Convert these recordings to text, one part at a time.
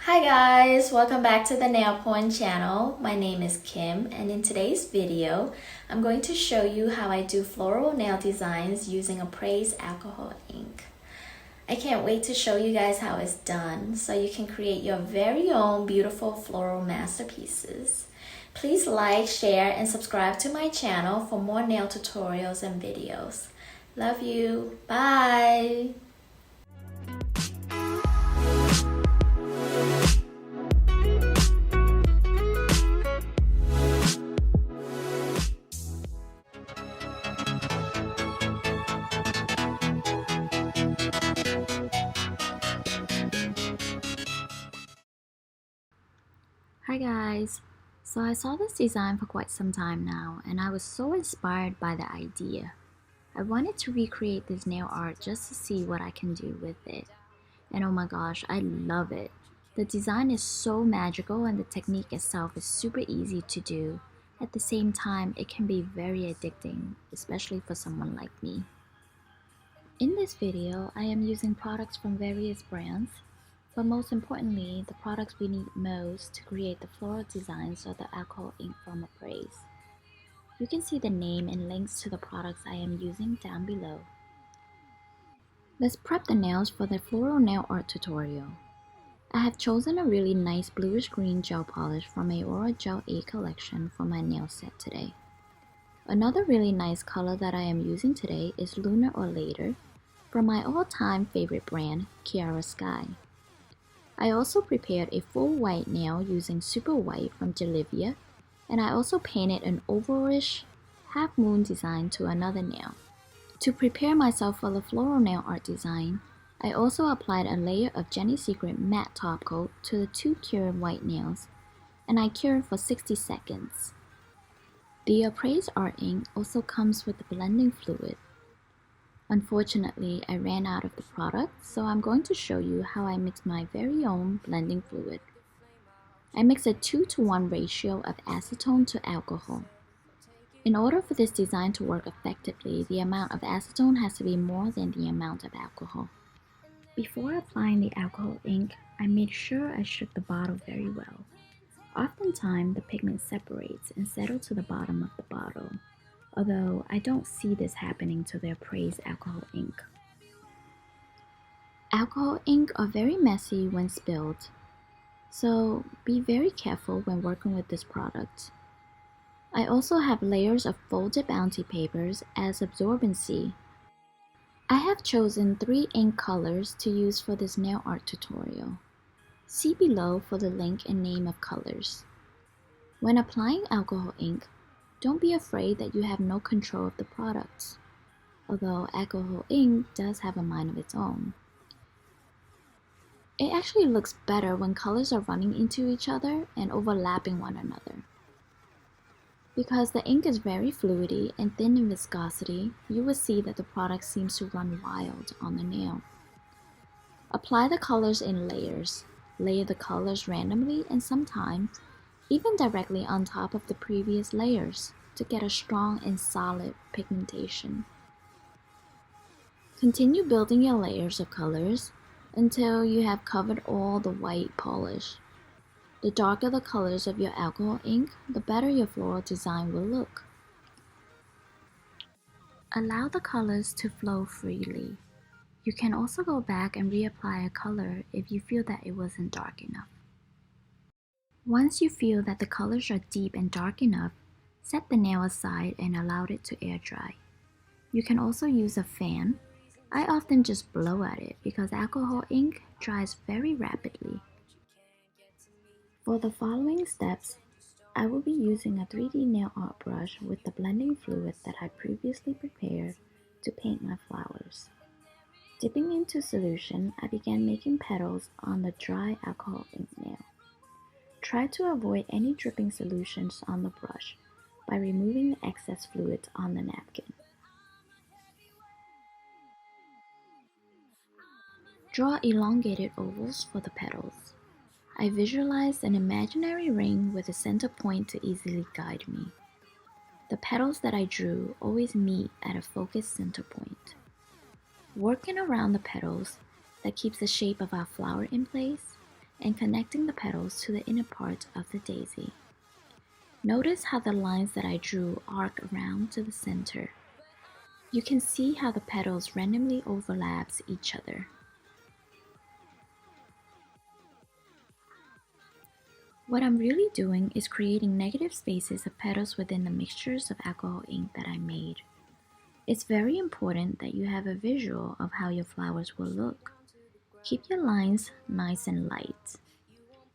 Hi guys, welcome back to the Nailporn channel. My name is Kim, and in today's video, I'm going to show you how I do floral nail designs using Apres Alcohol Ink. I can't wait to show you guys how it's done so you can create your very own beautiful floral masterpieces. Please like, share, and subscribe to my channel for more nail tutorials and videos. Love you. Bye. Hi guys! So I saw this design for quite some time now and I was so inspired by the idea. I wanted to recreate this nail art just to see what I can do with it. And oh my gosh, I love it! The design is so magical and the technique itself is super easy to do. At the same time, it can be very addicting, especially for someone like me. In this video, I am using products from various brands. But most importantly, the products we need most to create the floral designs are the alcohol ink from Apres. You can see the name and links to the products I am using down below. Let's prep the nails for the floral nail art tutorial. I have chosen a really nice bluish green gel polish from a Aura Gel 8 collection for my nail set today. Another really nice color that I am using today is Lunar or Later from my all-time favorite brand, Kiara Sky. I also prepared a full white nail using Super White from Delivia, and I also painted an ovalish half-moon design to another nail. To prepare myself for the floral nail art design, I also applied a layer of Jenny Secret matte top coat to the two cured white nails, and I cured for 60 seconds. The Apres art ink also comes with the blending fluid. Unfortunately, I ran out of the product, so I'm going to show you how I mix my very own blending fluid. I mix a 2:1 ratio of acetone to alcohol. In order for this design to work effectively, the amount of acetone has to be more than the amount of alcohol. Before applying the alcohol ink, I made sure I shook the bottle very well. Oftentimes, the pigment separates and settles to the bottom of the bottle, although I don't see this happening to the Apres alcohol ink. Alcohol ink are very messy when spilled, so be very careful when working with this product. I also have layers of folded bounty papers as absorbency. I have chosen 3 ink colors to use for this nail art tutorial. See below for the link and name of colors. When applying alcohol ink, don't be afraid that you have no control of the products, although alcohol ink does have a mind of its own. It actually looks better when colors are running into each other and overlapping one another. Because the ink is very fluidy and thin in viscosity, you will see that the product seems to run wild on the nail. Apply the colors in layers. Layer the colors randomly and sometimes even directly on top of the previous layers to get a strong and solid pigmentation. Continue building your layers of colors until you have covered all the white polish. The darker the colors of your alcohol ink, the better your floral design will look. Allow the colors to flow freely. You can also go back and reapply a color if you feel that it wasn't dark enough. Once you feel that the colors are deep and dark enough, set the nail aside and allow it to air dry. You can also use a fan. I often just blow at it because alcohol ink dries very rapidly. For the following steps, I will be using a 3D nail art brush with the blending fluid that I previously prepared to paint my flowers. Dipping into solution, I began making petals on the dry alcohol ink nail. Try to avoid any dripping solutions on the brush by removing the excess fluid on the napkin. Draw elongated ovals for the petals. I visualized an imaginary ring with a center point to easily guide me. The petals that I drew always meet at a focused center point. Working around the petals that keeps the shape of our flower in place, and connecting the petals to the inner part of the daisy. Notice how the lines that I drew arc around to the center. You can see how the petals randomly overlaps each other. What I'm really doing is creating negative spaces of petals within the mixtures of alcohol ink that I made. It's very important that you have a visual of how your flowers will look. Keep your lines nice and light,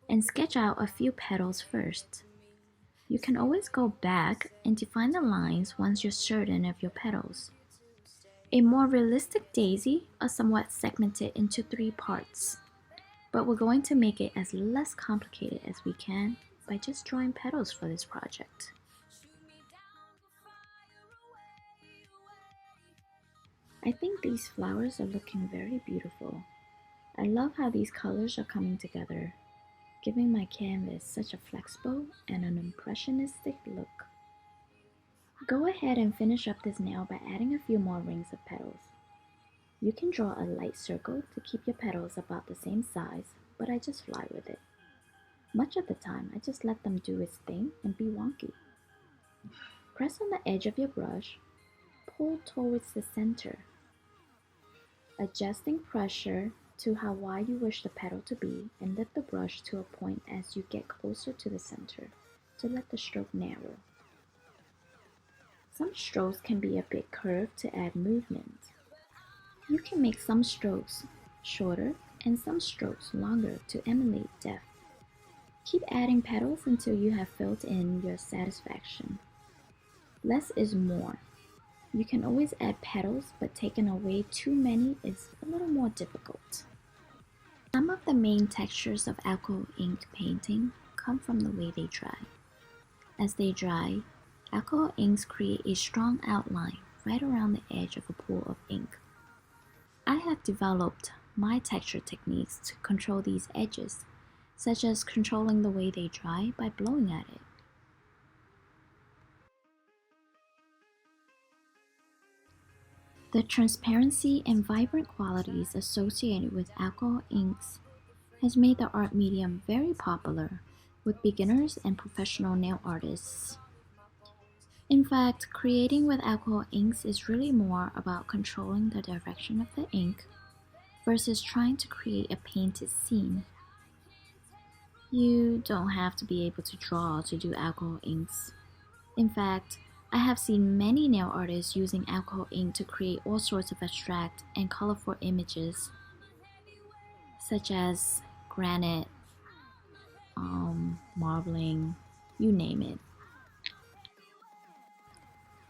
and sketch out a few petals first. You can always go back and define the lines once you're certain of your petals. A more realistic daisy are somewhat segmented into 3 parts, but we're going to make it as less complicated as we can by just drawing petals for this project. I think these flowers are looking very beautiful. I love how these colors are coming together, giving my canvas such a flexible and an impressionistic look. Go ahead and finish up this nail by adding a few more rings of petals. You can draw a light circle to keep your petals about the same size, but I just fly with it. Much of the time, I just let them do its thing and be wonky. Press on the edge of your brush, pull towards the center, adjusting pressure to how wide you wish the petal to be, and lift the brush to a point as you get closer to the center to let the stroke narrow. Some strokes can be a bit curved to add movement. You can make some strokes shorter and some strokes longer to emulate depth. Keep adding petals until you have filled in your satisfaction. Less is more. You can always add petals, but taking away too many is a little more difficult. Some of the main textures of alcohol ink painting come from the way they dry. As they dry, alcohol inks create a strong outline right around the edge of a pool of ink. I have developed my texture techniques to control these edges, such as controlling the way they dry by blowing at it. The transparency and vibrant qualities associated with alcohol inks has made the art medium very popular with beginners and professional nail artists. In fact, creating with alcohol inks is really more about controlling the direction of the ink versus trying to create a painted scene. You don't have to be able to draw to do alcohol inks. In fact, I have seen many nail artists using alcohol ink to create all sorts of abstract and colorful images, such as granite, marbling, you name it.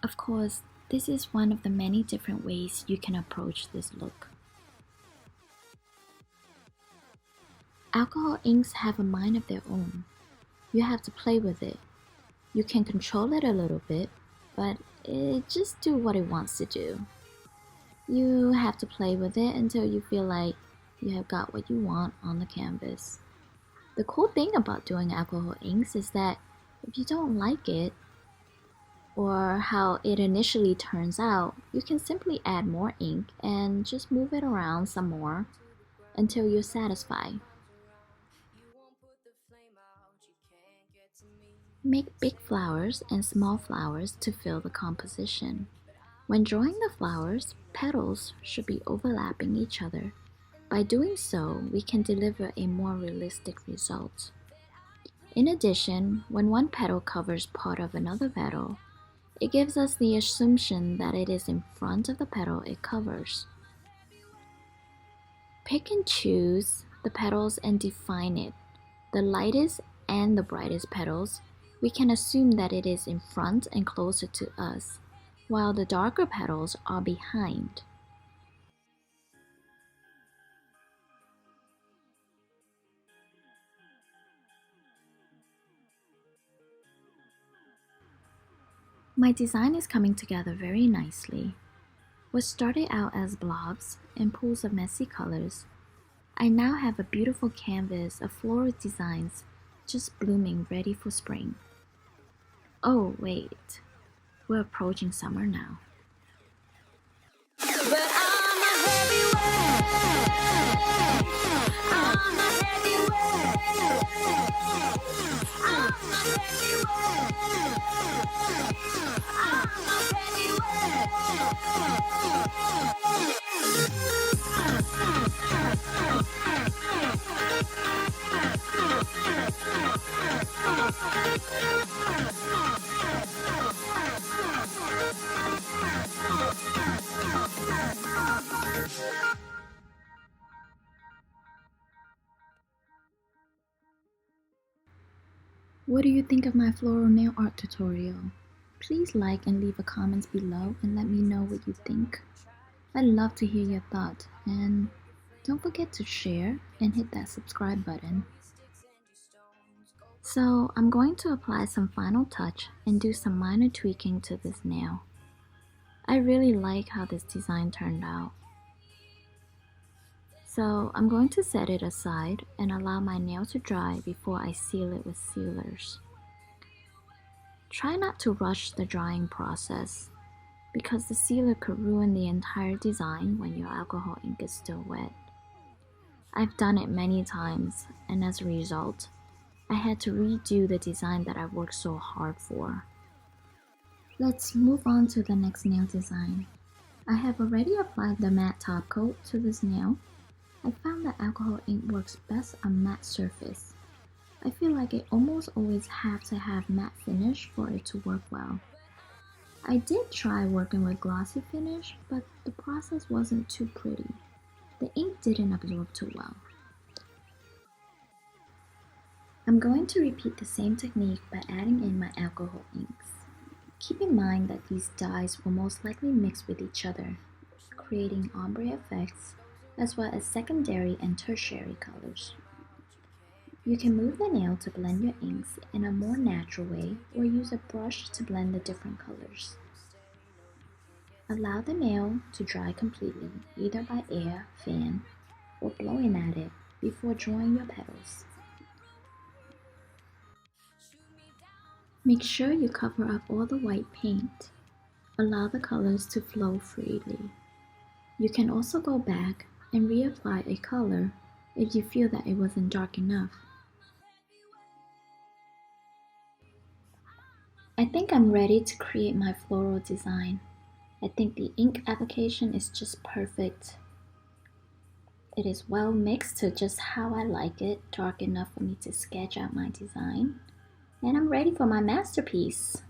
Of course, this is one of the many different ways you can approach this look. Alcohol inks have a mind of their own. You have to play with it. You can control it a little bit, but it just do what it wants to do. You have to play with it until you feel like you have got what you want on the canvas. The cool thing about doing alcohol inks is that if you don't like it, or how it initially turns out, you can simply add more ink and just move it around some more until you're satisfied. Make big flowers and small flowers to fill the composition. When drawing the flowers, petals should be overlapping each other. By doing so, we can deliver a more realistic result. In addition, when one petal covers part of another petal, it gives us the assumption that it is in front of the petal it covers. Pick and choose the petals and define it. The lightest and the brightest petals, we can assume that it is in front and closer to us, while the darker petals are behind. My design is coming together very nicely. What started out as blobs and pools of messy colors, I now have a beautiful canvas of floral designs just blooming ready for spring. Oh wait, we're approaching summer now. But I'm a heavyweight. I'm a heavyweight. What do you think of my floral nail art tutorial? Please like and leave a comment below and let me know what you think. I'd love to hear your thoughts, and don't forget to share and hit that subscribe button. So I'm going to apply some final touch and do some minor tweaking to this nail. I really like how this design turned out. So I'm going to set it aside and allow my nail to dry before I seal it with sealers. Try not to rush the drying process, because the sealer could ruin the entire design when your alcohol ink is still wet. I've done it many times, and as a result, I had to redo the design that I worked so hard for. Let's move on to the next nail design. I have already applied the matte top coat to this nail. I found that alcohol ink works best on matte surface. I feel like it almost always have to have matte finish for it to work well. I did try working with glossy finish, but the process wasn't too pretty. The ink didn't absorb too well. I'm going to repeat the same technique by adding in my alcohol inks. Keep in mind that these dyes will most likely mix with each other, creating ombre effects as well as secondary and tertiary colors. You can move the nail to blend your inks in a more natural way or use a brush to blend the different colors. Allow the nail to dry completely, either by air, fan, or blowing at it before drawing your petals. Make sure you cover up all the white paint. Allow the colors to flow freely. You can also go back and reapply a color if you feel that it wasn't dark enough. I think I'm ready to create my floral design. I think the ink application is just perfect. It is well mixed to just how I like it, dark enough for me to sketch out my design. And I'm ready for my masterpiece.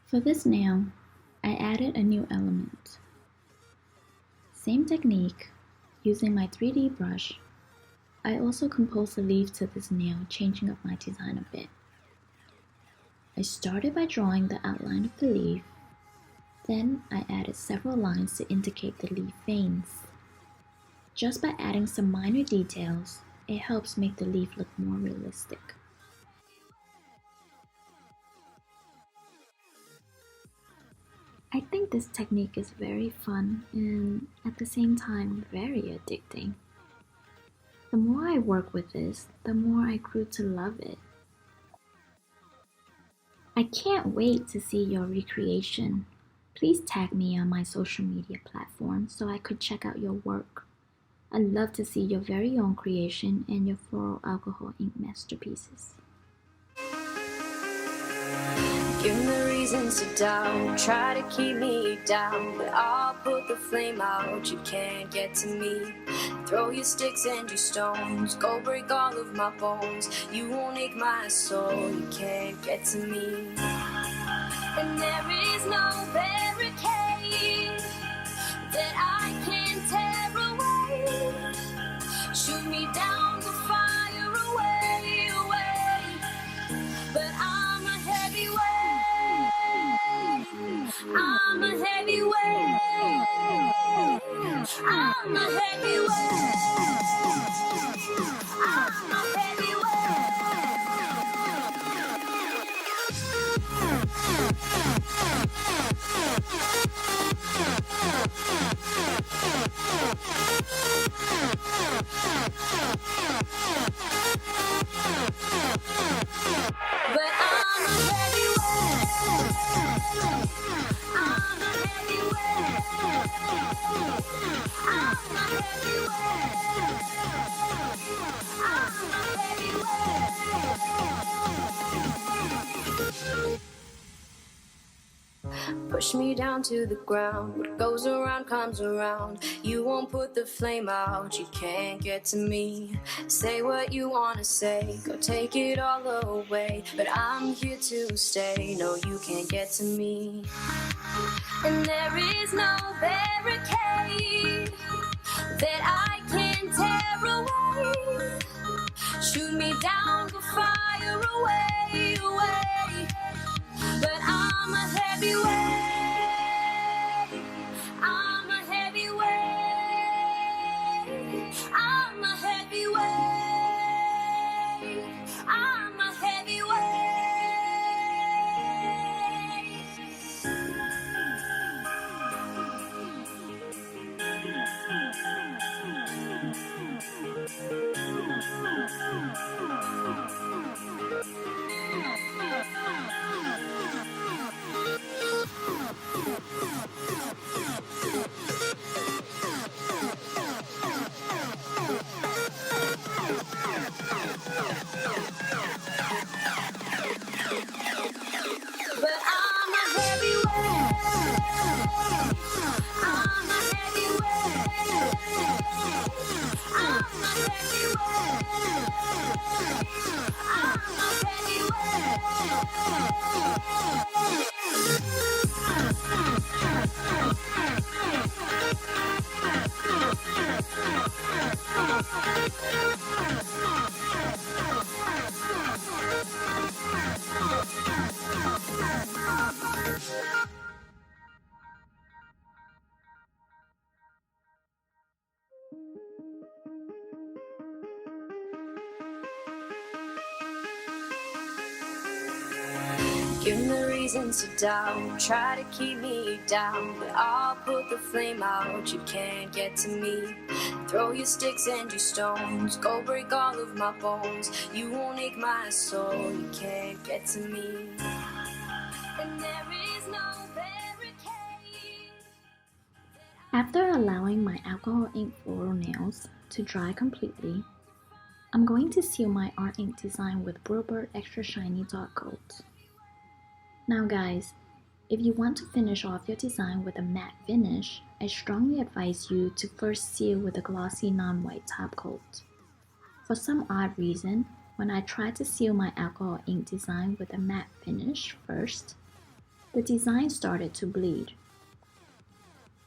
For this nail, I added a new element. Same technique, using my 3D brush. I also composed a leaf to this nail, changing up my design a bit. I started by drawing the outline of the leaf. Then I added several lines to indicate the leaf veins. Just by adding some minor details, it helps make the leaf look more realistic. I think this technique is very fun and at the same time very addicting. The more I work with this, the more I grew to love it. I can't wait to see your recreation. Please tag me on my social media platforms so I could check out your work. I'd love to see your very own creation and your floral alcohol ink masterpieces. Give me reasons to doubt, try to keep me down, but I'll put the flame out, you can't get to me. Throw your sticks and your stones, go break all of my bones, you won't ache my soul, you can't get to me. And there is no barricade that I can tear away. Shoot me down to fire away, away. But I'm a heavyweight. I'm a heavyweight. I'm a heavyweight. I'm a Push me down to the ground. What goes around comes around. You won't put the flame out. You can't get to me. Say what you wanna say. Go take it all away. But I'm here to stay. No, you can't get to me. And there is no barricade that I can tear away. down to fire away, away. But I'm a heavy weight. I'm a heavy weight. I'm a heavy weight. I'm a heavy weight. But I'm a heavy weight. I'm a heavy weight. I'm a heavy weight. I'm a heavy Give me reasons to doubt, try to keep me down, but I'll put the flame out, you can't get to me. Throw your sticks and your stones, go break all of my bones. You won't ache my soul, you can't get to me. And there is no barricade. After allowing my alcohol ink floral nails to dry completely, I'm going to seal my art ink design with Bluebird Extra Shiny Dot Coat. Now guys, if you want to finish off your design with a matte finish, I strongly advise you to first seal with a glossy non-white top coat. For some odd reason, when I tried to seal my alcohol ink design with a matte finish first, the design started to bleed.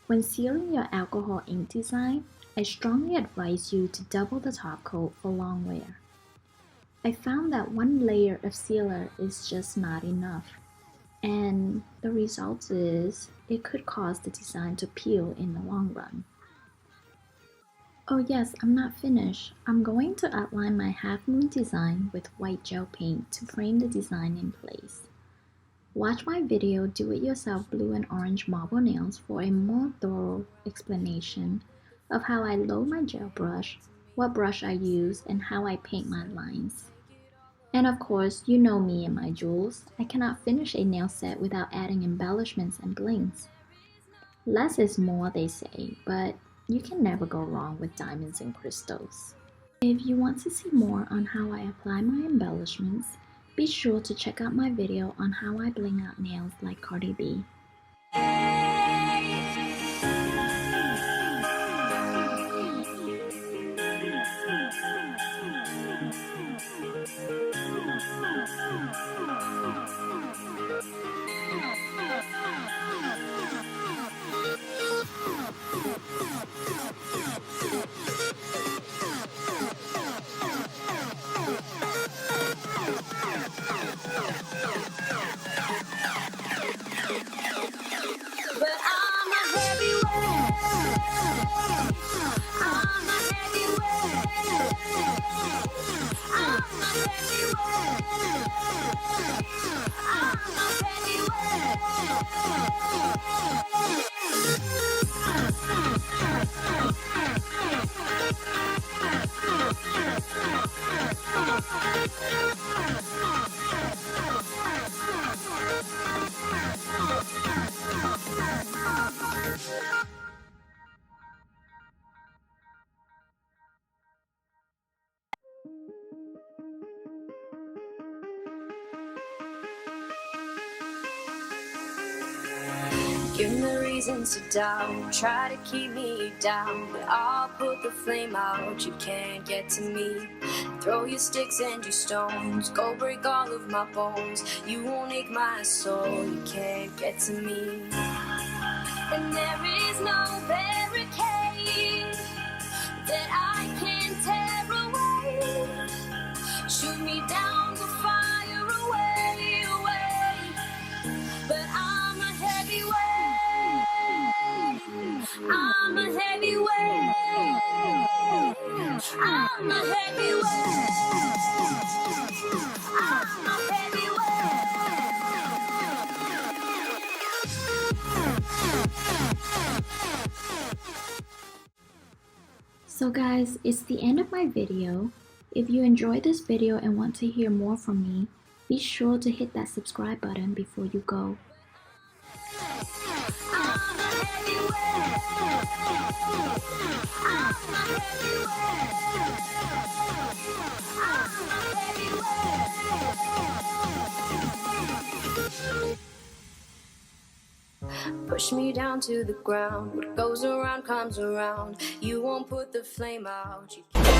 When sealing your alcohol ink design, I strongly advise you to double the top coat for long wear. I found that one layer of sealer is just not enough, and the result is it could cause the design to peel in the long run. Oh yes, I'm not finished. I'm going to outline my half moon design with white gel paint to frame the design in place. Watch my video Do-It-Yourself Blue and Orange Marble Nails for a more thorough explanation of how I load my gel brush, what brush I use, and how I paint my lines. And of course, you know me and my jewels. I cannot finish a nail set without adding embellishments and blings. Less is more, they say, but you can never go wrong with diamonds and crystals. If you want to see more on how I apply my embellishments, be sure to check out my video on how I bling out nails like Cardi B. But I'm a heavy weight. I'm a heavy weight. I'm a heavy weight. I'm a heavy Give me reasons to doubt, try to keep me down, but I'll put the flame out, you can't get to me. Throw your sticks and your stones, go break all of my bones. You won't ache my soul, you can't get to me. And there is no barricade that I can tear away. Shoot I'm a heavyweight. I'm a So guys, it's the end of my video. If you enjoyed this video and want to hear more from me, be sure to hit that subscribe button before you go. Push me down to the ground. What goes around comes around. You won't put the flame out. You can't.